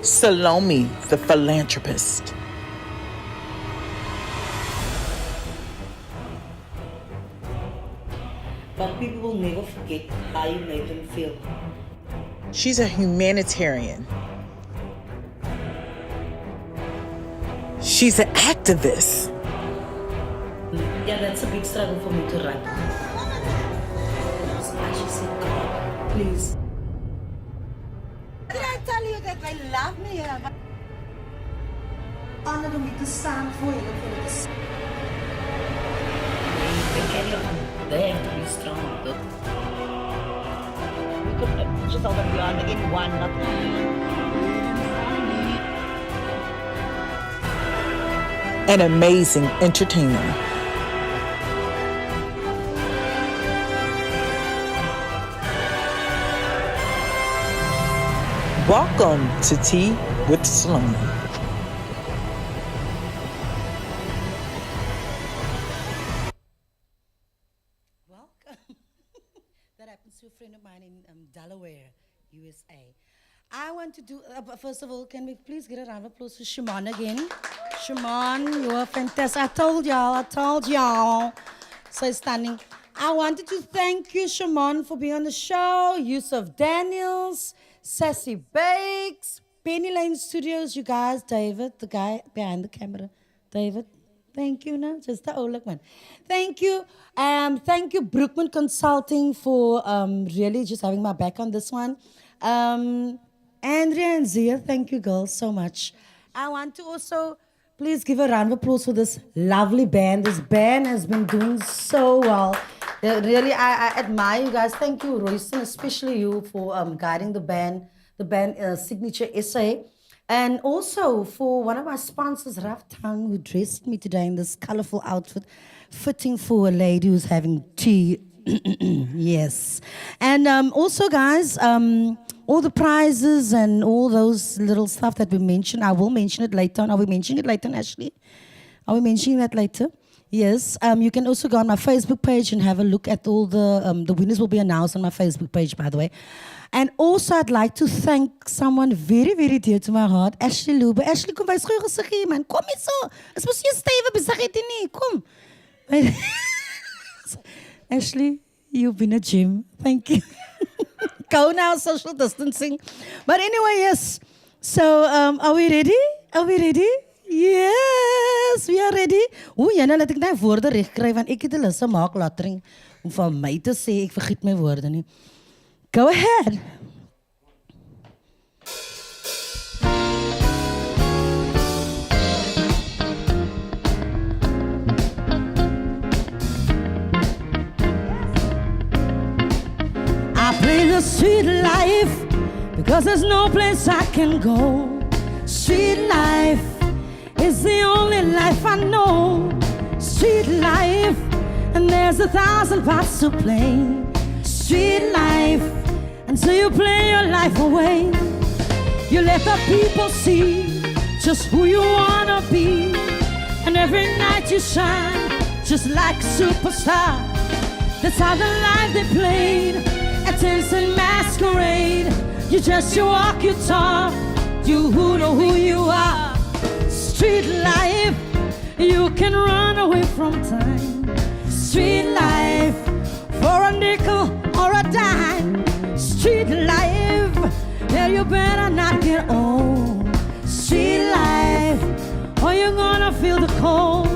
Salome, the philanthropist. But people will never forget how you made them feel. She's a humanitarian. She's an activist. Yeah, that's a big struggle for me to run. I just said, God, please. Did I tell you that I love me? Honor om te staan voor je. They carry on. They have to be strong. We could just all be on in one, not An amazing entertainer. Welcome to Tea with Salome. Welcome. That happens to a friend of mine in Delaware, USA. I want to do, first of all, can we please get a round of applause for Shimon again? Shimon, you're fantastic. I told y'all. So stunning. I wanted to thank you, Shimon, for being on the show. Yusuf Daniels, Sassy Bakes, Penny Lane Studios, you guys, David, the guy behind the camera. David, thank you, no? Just the old one. Thank you. Thank you, Brukman Consulting, for really just having my back on this one. Andrea and Zia, thank you, girls, so much. I want to also please give a round of applause for this lovely band. This band has been doing so well. Really, I admire you guys. Thank you, Royston, especially you for guiding the band signature essay. And also for one of my sponsors, Raf Tang, who dressed me today in this colorful outfit, fitting for a lady who's having tea. Yes. And also, guys, all the prizes and all those little stuff that we mentioned, I will mention it later on. Are we mentioning it later on, Ashley? Are we mentioning that later? Yes. You can also go on my Facebook page and have a look at all the winners will be announced on my Facebook page, by the way. And also, I'd like to thank someone very, very dear to my heart, Ashley Lube. Ashley, kom, wys gou jou gesig hier, man. Kom hier so. Is mos jy stywe besigheid nie. Kom. Ashley, you've been a gym. Thank you. Go now, social distancing. But anyway, yes. So, are we ready? Are we ready? Yes, we are ready. Oeh, Jana, laat ek nou woorde reg kry, want ek het 'n lisse maak latering om van my te sê ek vergiet my woorde nie. Go ahead. I play the street life because there's no place I can go. Street life is the only life I know. Street life, and there's 1,000 parts to play. Street life, and so you play your life away. You let the people see just who you wanna be, and every night you shine just like a superstar. That's how the life they played. Attempts and masquerade. You dress, you walk, you talk. You who know who you are. Street life, you can run away from time. Street life, for a nickel or a dime. Street life, yeah, you better not get old. Street life, or you're gonna feel the cold.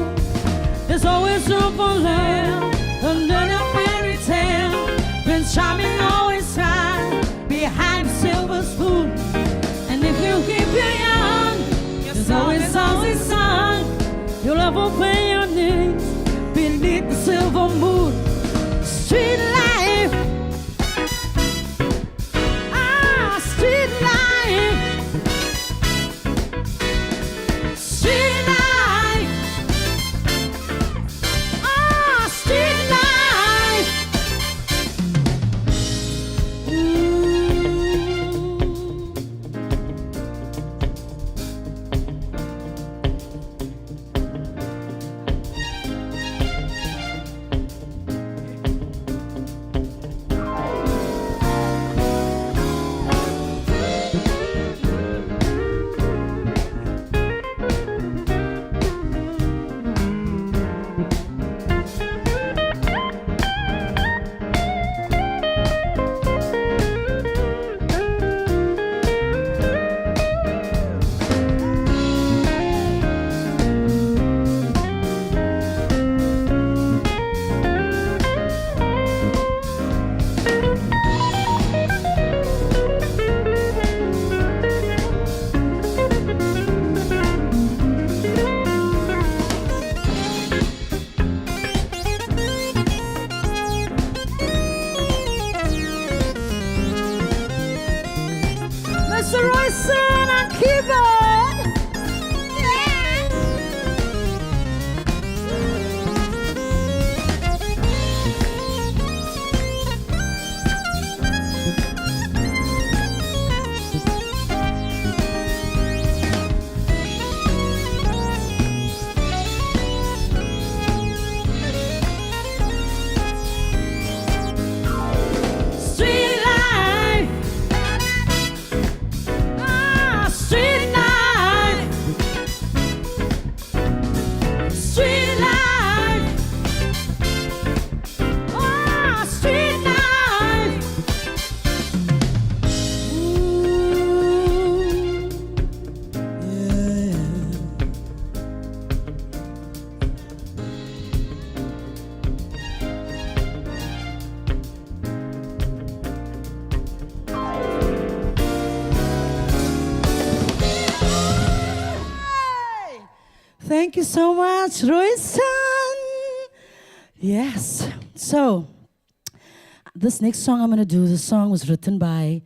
There's always room for love under the fairy tale. Prince Charming always hides behind a silver spoon. And if you keep it young, there's always always sun. Your love will pay your needs beneath the silver moon. Street life, street life, street life, street life. Mr. Royson on keyboard. Yeah. Street life. Street life, street life, street life. Thank you so much, Royson. Yes. So, this next song I'm going to do, the song was written by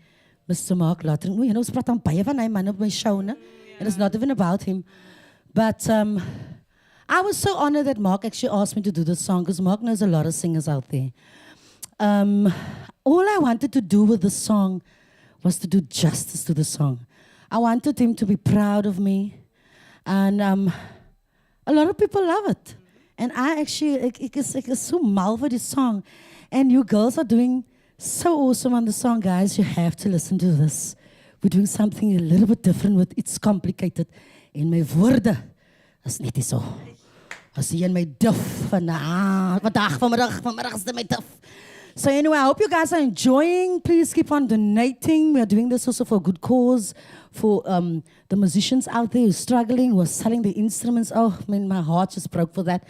Mr. Mark Lottering. You know, ons praat aan baie van hy man op my show, ne? And it's not even about him. But I was so honored that Mark actually asked me to do this song because Mark knows a lot of singers out there. All I wanted to do with the song was to do justice to the song. I wanted him to be proud of me. And a lot of people love it. And I actually, ek is so mal for this song. And you girls are doing so awesome on the song, guys. You have to listen to this. We're doing something a little bit different with It's Complicated. En my woorde is net nie so. Was jy in my duf vanmiddag is dit my duf. So anyway, I hope you guys are enjoying. Please keep on donating. We are doing this also for a good cause, for the musicians out there who are struggling, who are selling the instruments. Oh, man, my heart just broke for that.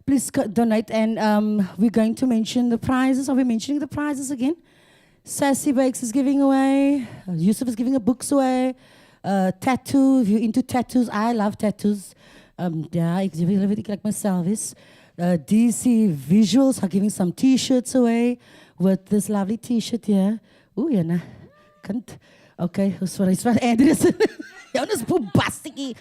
Please donate, and we're going to mention the prizes. Are we mentioning the prizes again? Sassy Bakes is giving away. Yusuf is giving books away. Tattoo, if you're into tattoos, I love tattoos. Yeah, ek weet ek myself is. DC Visuals are giving some t-shirts away with this lovely t-shirt here. Ooh, yeah, can't. Okay, sorry, Andrews. That is bombastic.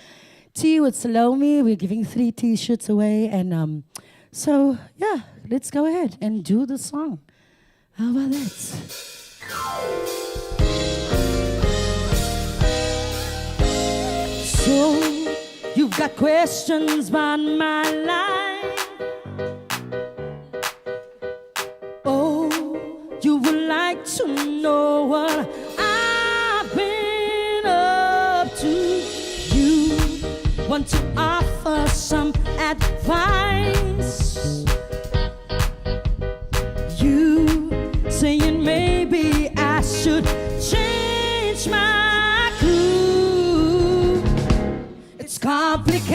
Tea with Salome, we're giving 3 t-shirts away. And so, yeah, let's go ahead and do the song. How about that? So, you've got questions about my life. Oh, you would like to know what I've been up to. You want to offer some advice. You saying maybe I should change my crew. It's complicated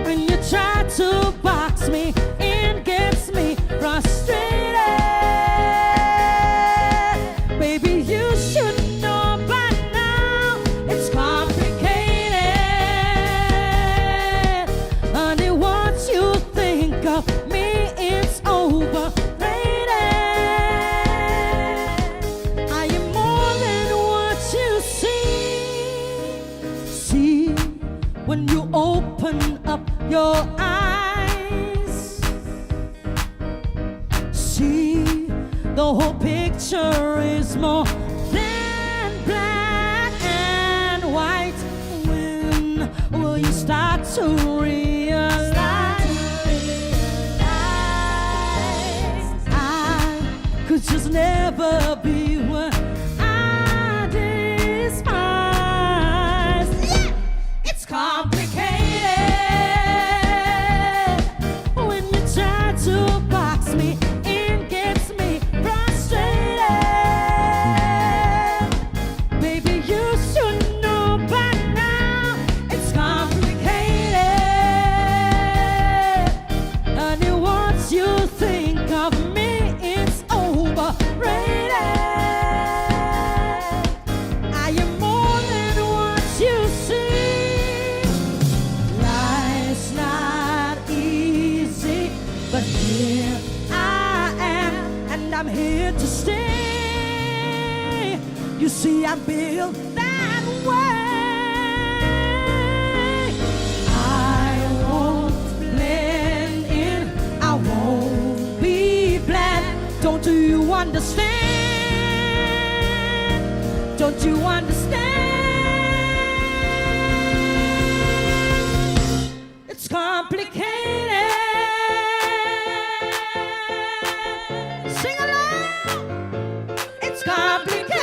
when you try to box me in, gets me frustrated. Baby, you should know by now it's complicated. Honey, once you think of me, it's overrated. I am more than what you see. See, when you open up your eyes, see, the whole picture is more than black and white. When will you start to realize I could just never be what I despise? Yeah! It's complicated when you try to box me in, gets me frustrated. Baby, you should know by now it's complicated. Honey, once you think of me, it's overrated. I am more than what you see. Life's not easy, but here I am, and I'm here to stay. You see, I'm built that way. I won't blend in, I won't be bland. Don't you understand? Don't you understand? It's complicated. Sing along. It's complicated.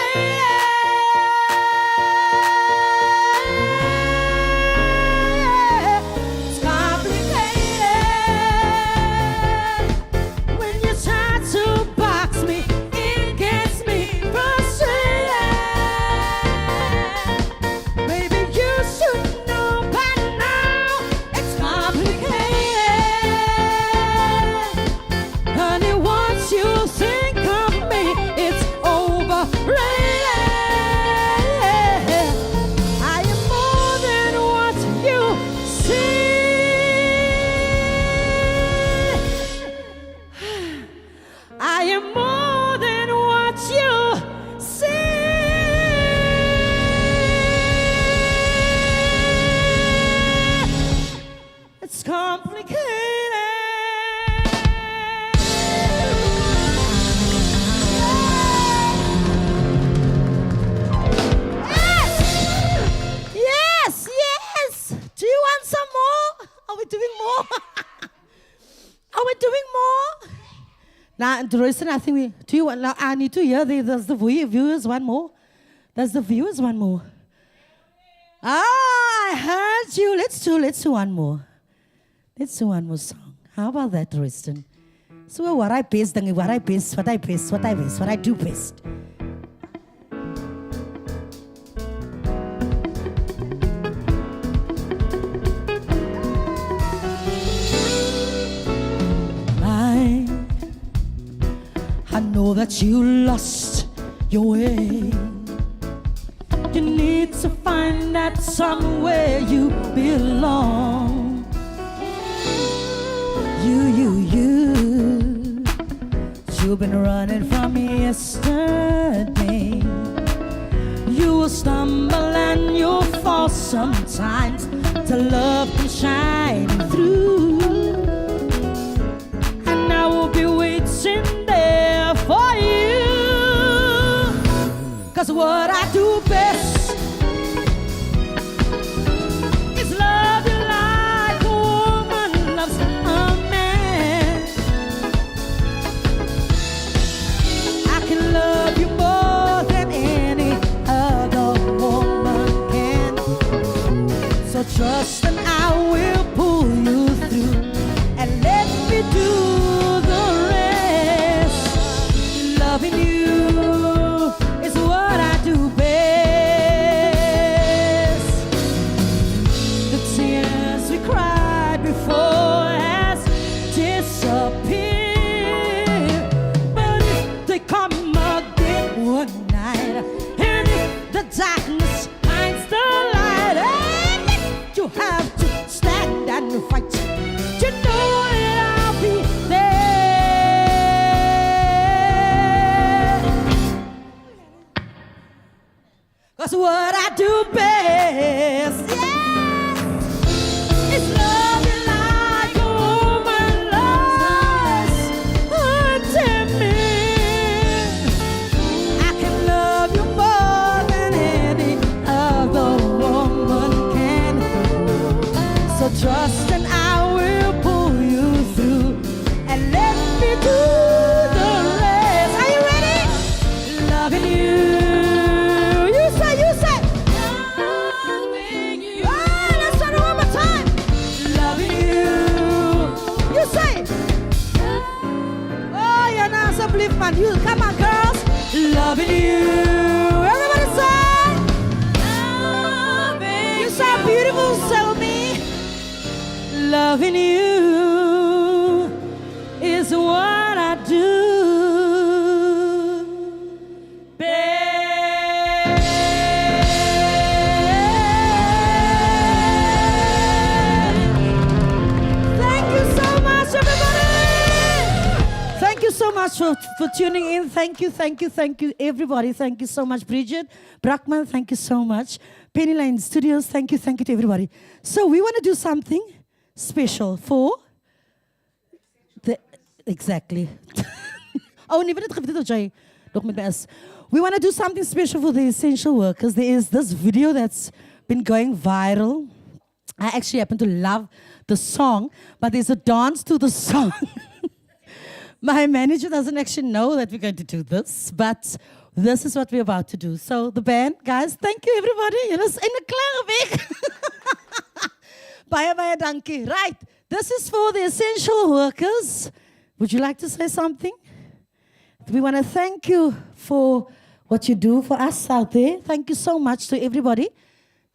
It's complicated. When you try to box me, it gets me frustrated. Baby, you should know by now it's complicated. Honey, once you think of me, it's overrated. I am more than what you see. I am more than what you see. It's complicated. Yes, yes. Do you want some more? Are we doing more? Are we doing more? Now, Royston, I think we. Do you want? Now, I need to hear. There's the viewers one more. There's the viewers one more. Ah, I heard you. Let's do one more. Let's do one more song. How about that, Royston? So what I do best. I know that you lost your way. You need to find that somewhere you belong. You've been running from yesterday. You will stumble and you'll fall sometimes. The love can shine through, and I will be waiting there for you. 'Cause what I do best is love you like a woman loves a man. I can love you more than any other woman can. So trust and I will pull you through, and let me do the rest. Loving you is what I do best. The tears we cried before has disappeared, but if they come again one night, and if the darkness finds the light, and if you have to stand and fight, you know that I'll be there. 'Cause what I do best, yes, is love you like a woman loves a man. I can love you more than any other woman can. So trust and I will pull you through, and let me do the rest. Are you ready? Loving you. You say. Loving you. Oh, let's try it one more time. Loving you. You say. Oh, you're now so Brukman. You come on, girls. Loving you. Everybody say. Loving you. So beautiful, Salome. Loving you is what I do best. Thank you so much, everybody. Thank you so much for tuning in. Thank you, everybody. Thank you so much, Bridget, Brukman. Thank you so much. Penny Lane Studios. Thank you to everybody. So we want to do something special for the exactly. Oh, nee, dit gebeurt dit jy nog met my is. We want to do something special for the essential workers. There is this video that's been going viral. I actually happen to love the song, but there's a dance to the song. My manager doesn't actually know that we're going to do this, but this is what we're about to do. So the band, guys, thank you everybody. Julle is in 'n klare week. Baie dankie. Right, this is for the essential workers. Would you like to say something? We want to thank you for what you do for us out there. Thank you so much to everybody.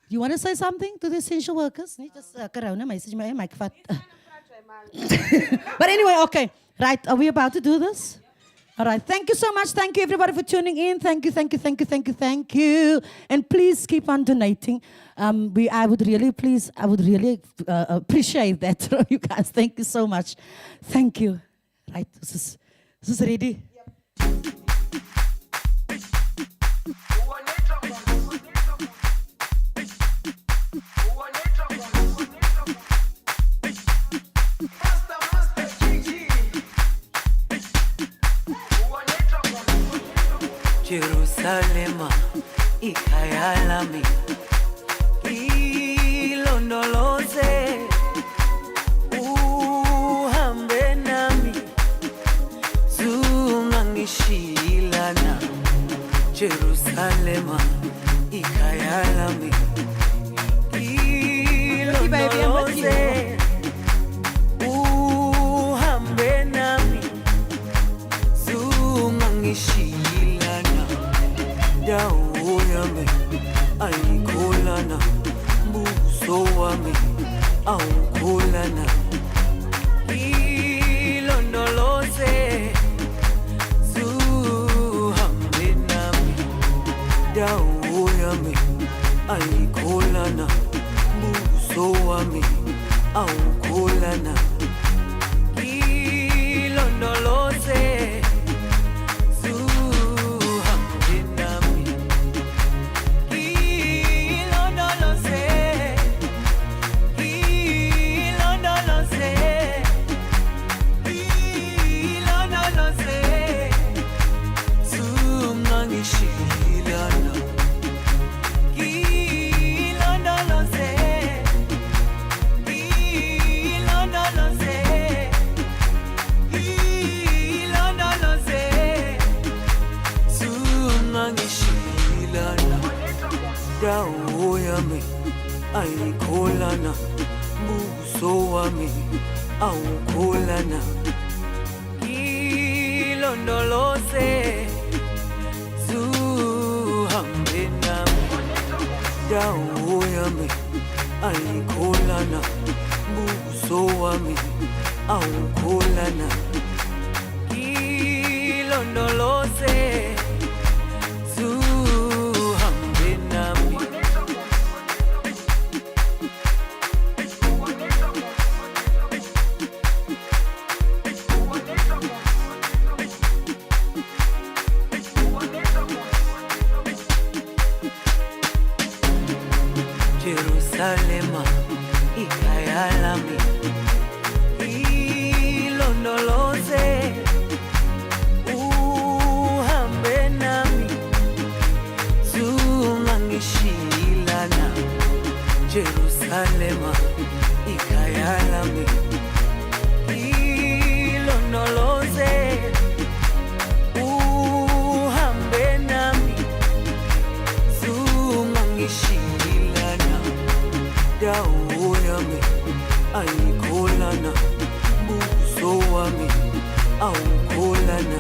You want to say something to the essential workers? Niet just corona, message my mic vat. But anyway, okay. Right, are we about to do this? All right, thank you so much. Thank you everybody for tuning in. Thank you. And please keep on donating. I would really appreciate that from you guys. Thank you so much. Thank you. Right, this is ready. Jerusalema ikhaya lami ilondoloze uhambe nami zungangishilana Jerusalema ikhaya lami baby. I'm with you. Uhambe nami zungangishilana dawo yami ayikholana buso wami awukholana ilondoloze zuhambe nami dawo yami ayikholana buso wami awukholana ilondoloze zuhambe nami ilondoloze ilondoloze ilondoloze zungangishilana ilondoloze ilondoloze ilondoloze zungangishilana dawo yami ayikholana buso wami awukholana ilondoloze zuhambe nami dawo yami ayikholana buso wami awukholana ilondoloze zuhambe nami Jerusalema ikhaya lami ilondoloze uhambe nami zungangishilana Jerusalema ikhaya lami ilondoloze uhambe nami zungangishilana dawo yami ayikholana buso wami awukholana